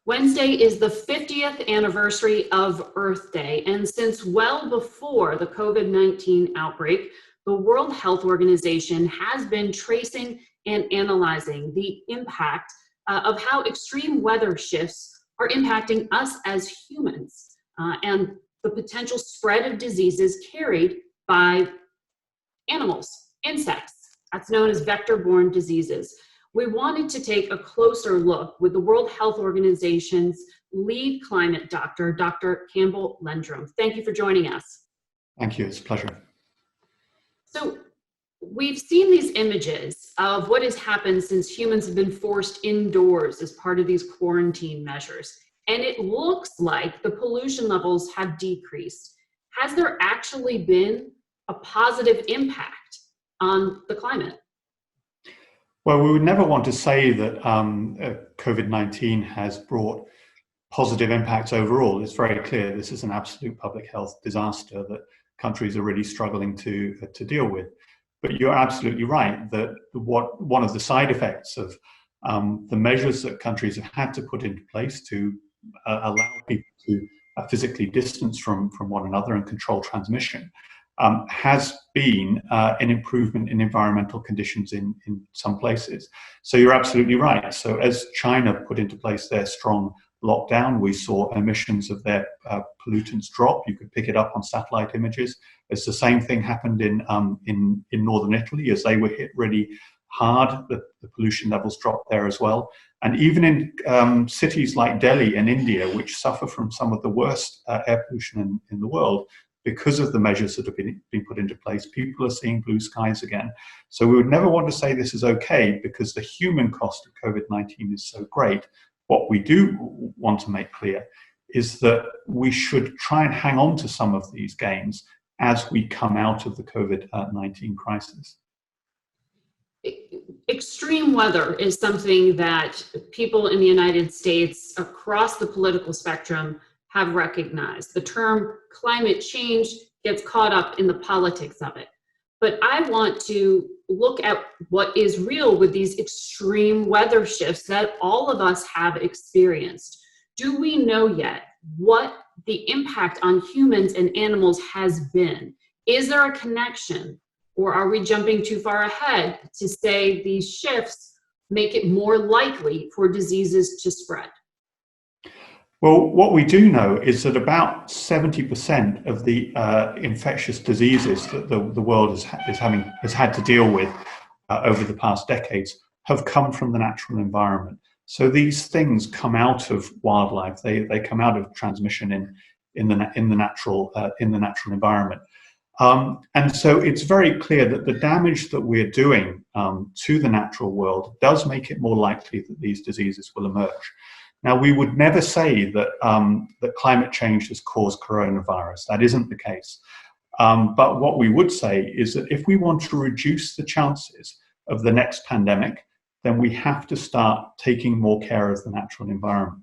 Wednesday is the 50th anniversary of Earth Day, and since well before the COVID-19 outbreak, the World Health Organization has been tracing and analyzing the impact of how extreme weather shifts are impacting us as humans and the potential spread of diseases carried by animals, insects. That's known as vector-borne diseases. We wanted to take a closer look with the World Health Organization's lead climate doctor, Dr. Campbell-Lendrum. Thank you for joining us. Thank you, it's a pleasure. So we've seen these images of what has happened since humans have been forced indoors as part of these quarantine measures. And it looks like the pollution levels have decreased. Has there actually been a positive impact on the climate? Well, we would never want to say that COVID-19 has brought positive impacts overall. It's very clear this is an absolute public health disaster that countries are really struggling to deal with. But you're absolutely right that one of the side effects of the measures that countries have had to put into place to allow people to physically distance from one another and control transmission has been an improvement in environmental conditions in some places. So you're absolutely right. So as China put into place their strong lockdown, we saw emissions of their pollutants drop. You could pick it up on satellite images. It's the same thing happened in northern Italy as they were hit really hard. The pollution levels dropped there as well. And even in cities like Delhi in India, which suffer from some of the worst air pollution in the world, because of the measures that have been put into place, people are seeing blue skies again. So we would never want to say this is okay because the human cost of COVID-19 is so great. What we do want to make clear is that we should try and hang on to some of these gains as we come out of the COVID-19 crisis. Extreme weather is something that people in the United States across the political spectrum have recognized. The term climate change gets caught up in the politics of it. But I want to look at what is real with these extreme weather shifts that all of us have experienced. Do we know yet what the impact on humans and animals has been? Is there a connection, or are we jumping too far ahead to say these shifts make it more likely for diseases to spread? Well, what we do know is that about 70% of the infectious diseases that the world has had to deal with over the past decades have come from the natural environment. So these things come out of wildlife. They come out of transmission in the natural environment. And so it's very clear that the damage that we're doing to the natural world does make it more likely that these diseases will emerge. Now, we would never say that, that climate change has caused coronavirus. That isn't the case. But what we would say is that if we want to reduce the chances of the next pandemic, then we have to start taking more care of the natural environment.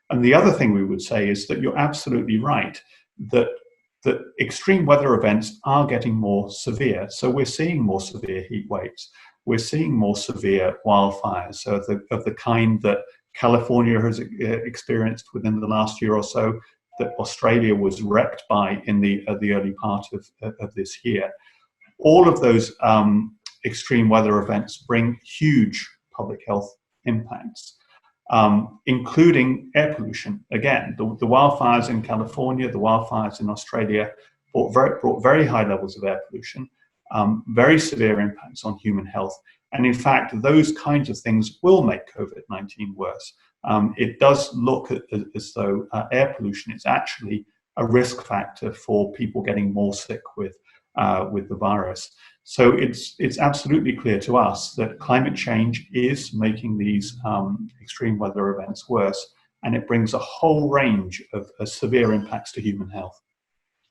And the other thing we would say is that you're absolutely right, that extreme weather events are getting more severe. So we're seeing more severe heat waves. We're seeing more severe wildfires, so of the kind that California has experienced within the last year or so, that Australia was wrecked by in the early part of this year. All of those extreme weather events bring huge public health impacts, including air pollution. Again, the wildfires in California, the wildfires in Australia brought very high levels of air pollution, very severe impacts on human health. And in fact, those kinds of things will make COVID-19 worse. It does look as though air pollution is actually a risk factor for people getting more sick with the virus. So it's absolutely clear to us that climate change is making these extreme weather events worse, and it brings a whole range of severe impacts to human health.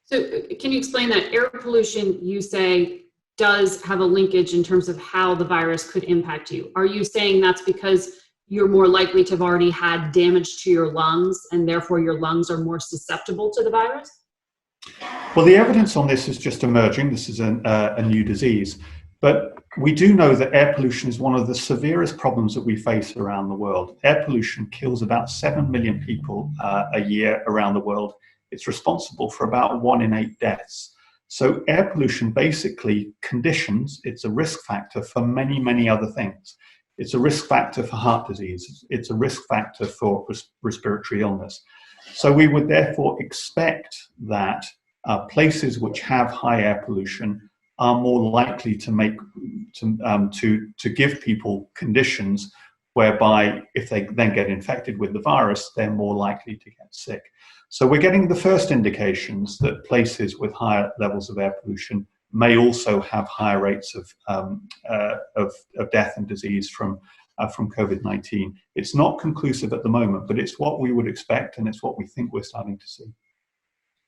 So can you explain that? Air pollution, you say, does have a linkage in terms of how the virus could impact you. Are you saying that's because you're more likely to have already had damage to your lungs and therefore your lungs are more susceptible to the virus? Well, the evidence on this is just emerging. This is a new disease. But we do know that air pollution is one of the severest problems that we face around the world. Air pollution kills about 7 million people a year around the world. It's responsible for about 1 in 8 deaths. So air pollution basically conditions, it's a risk factor for many, many other things. It's a risk factor for heart disease. It's a risk factor for respiratory illness. So we would therefore expect that places which have high air pollution are more likely to give people conditions whereby if they then get infected with the virus, they're more likely to get sick. So we're getting the first indications that places with higher levels of air pollution may also have higher rates of death and disease from COVID-19. It's not conclusive at the moment, but it's what we would expect, and it's what we think we're starting to see.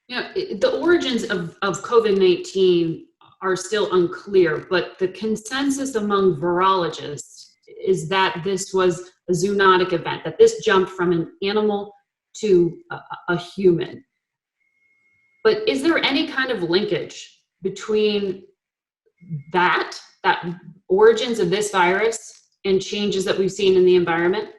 Yeah, the origins of COVID-19 are still unclear, but the consensus among virologists is that this was a zoonotic event, that this jumped from an animal to a human. But is there any kind of linkage between that origins of this virus and changes that we've seen in the environment?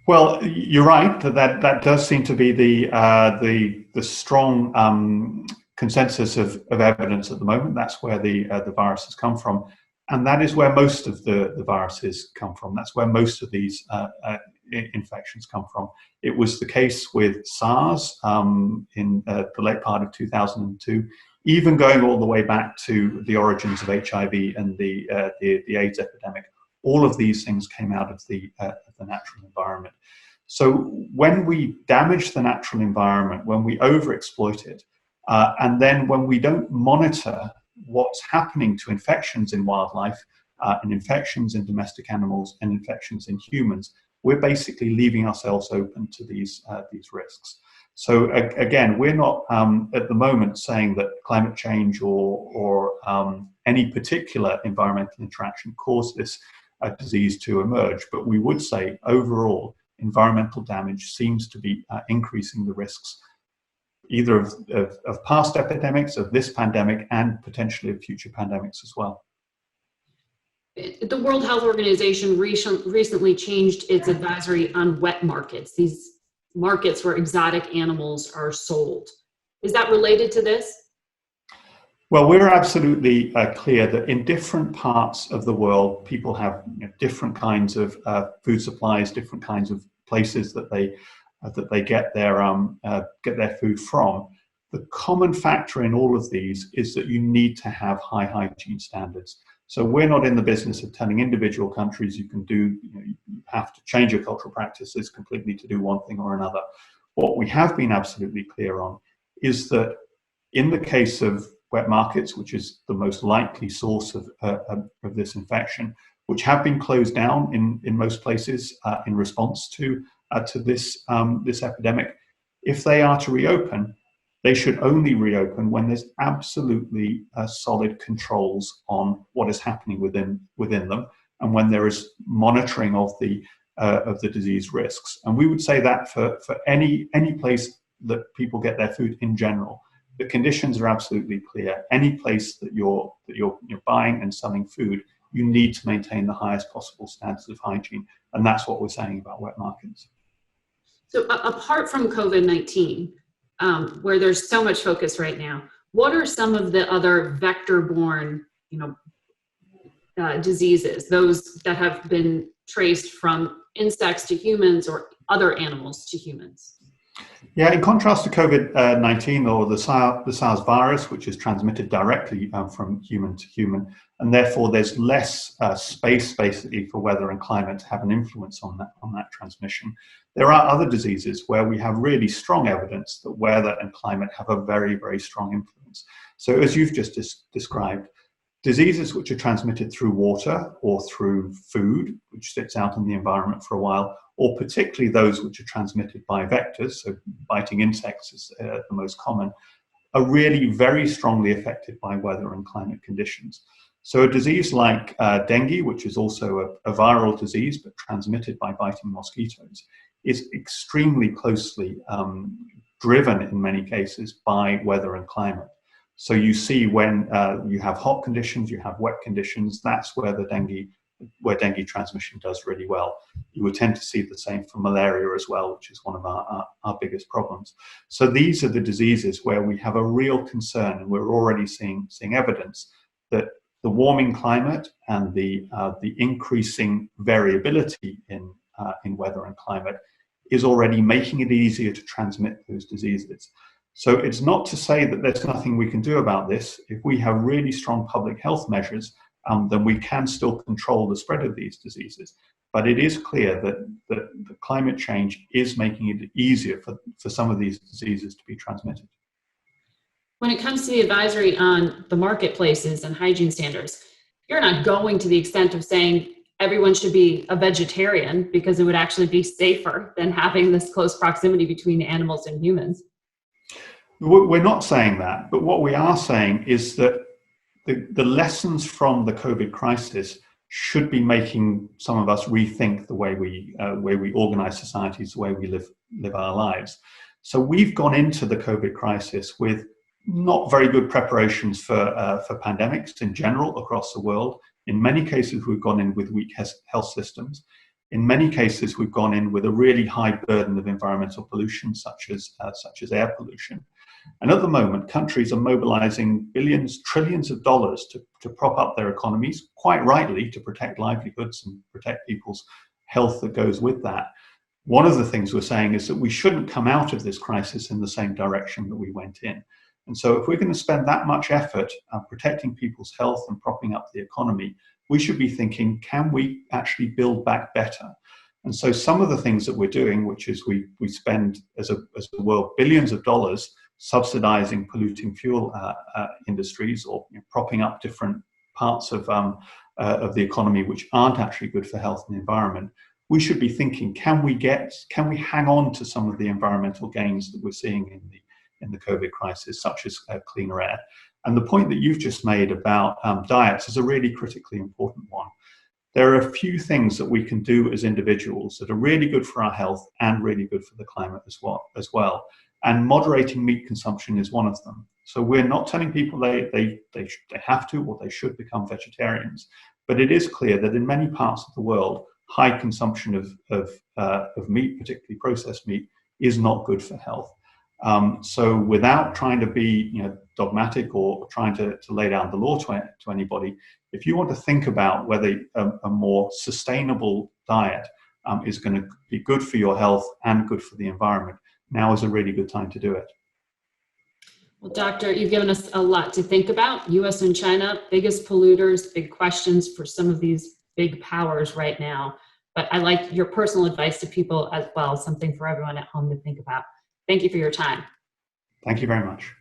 Well, you're right that does seem to be the strong consensus of evidence at the moment. That's where the viruses come from, and that is where most of the viruses come from. That's where most of these infections come from. It was the case with SARS in the late part of 2002, even going all the way back to the origins of HIV and the AIDS epidemic. All of these things came out of the natural environment. So when we damage the natural environment, when we overexploit it, and then when we don't monitor what's happening to infections in wildlife, and infections in domestic animals, and infections in humans, we're basically leaving ourselves open to these risks. So again, we're not at the moment saying that climate change or any particular environmental interaction caused this disease to emerge, but we would say overall environmental damage seems to be increasing the risks either of past epidemics, of this pandemic, and potentially of future pandemics as well. The World Health Organization recently changed its advisory on wet markets, these markets where exotic animals are sold. Is that related to this? Well, we're absolutely clear that in different parts of the world, people have different kinds of food supplies, different kinds of places that they get their food from. The common factor in all of these is that you need to have high hygiene standards. So we're not in the business of telling individual countries you have to change your cultural practices completely to do one thing or another. What we have been absolutely clear on is that in the case of wet markets, which is the most likely source of this infection, which have been closed down in most places in response to this epidemic, if they are to reopen, they should only reopen when there's absolutely solid controls on what is happening within them, and when there is monitoring of the disease risks. And we would say that for any place that people get their food in general, the conditions are absolutely clear. Any place that you're buying and selling food, you need to maintain the highest possible standards of hygiene, and that's what we're saying about wet markets. So apart from COVID-19, where there's so much focus right now, what are some of the other vector-borne, diseases, those that have been traced from insects to humans or other animals to humans? Yeah, in contrast to COVID-19 or the SARS virus, which is transmitted directly from human to human, and therefore there's less space basically for weather and climate to have an influence on that transmission. There are other diseases where we have really strong evidence that weather and climate have a very, very strong influence. So as you've just described, diseases which are transmitted through water or through food, which sits out in the environment for a while, or particularly those which are transmitted by vectors, so biting insects is the most common, are really very strongly affected by weather and climate conditions. So a disease like dengue, which is also a viral disease but transmitted by biting mosquitoes, is extremely closely driven in many cases by weather and climate. So you see when you have hot conditions, you have wet conditions, that's where dengue transmission does really well. You would tend to see the same for malaria as well, which is one of our biggest problems. So these are the diseases where we have a real concern, and we're already seeing evidence that the warming climate and the increasing variability in weather and climate is already making it easier to transmit those diseases. So it's not to say that there's nothing we can do about this. If we have really strong public health measures, then we can still control the spread of these diseases. But it is clear that the climate change is making it easier for some of these diseases to be transmitted. When it comes to the advisory on the marketplaces and hygiene standards, you're not going to the extent of saying everyone should be a vegetarian, because it would actually be safer than having this close proximity between animals and humans. We're not saying that, but what we are saying is that the lessons from the COVID crisis should be making some of us rethink the way we organize societies, the way we live our lives. So we've gone into the COVID crisis with not very good preparations for pandemics in general across the world. In many cases, we've gone in with weak health systems. In many cases, we've gone in with a really high burden of environmental pollution, such as air pollution. And at the moment, countries are mobilizing billions, trillions of dollars to prop up their economies, quite rightly, to protect livelihoods and protect people's health that goes with that. One of the things we're saying is that we shouldn't come out of this crisis in the same direction that we went in. And so if we're going to spend that much effort protecting people's health and propping up the economy, we should be thinking, can we actually build back better? And so some of the things that we're doing, which is we spend as a world billions of dollars subsidizing polluting fuel industries, or propping up different parts of the economy which aren't actually good for health and the environment. We should be thinking, can we hang on to some of the environmental gains that we're seeing in the COVID crisis, such as cleaner air? And the point that you've just made about diets is a really critically important one. There are a few things that we can do as individuals that are really good for our health and really good for the climate as well. And moderating meat consumption is one of them. So we're not telling people they have to or they should become vegetarians, but it is clear that in many parts of the world, high consumption of meat, particularly processed meat, is not good for health. So without trying to be dogmatic or trying to lay down the law to anybody, if you want to think about whether a more sustainable diet is going to be good for your health and good for the environment, now is a really good time to do it. Well, Doctor, you've given us a lot to think about. US and China, biggest polluters, big questions for some of these big powers right now. But I like your personal advice to people as well, something for everyone at home to think about. Thank you for your time. Thank you very much.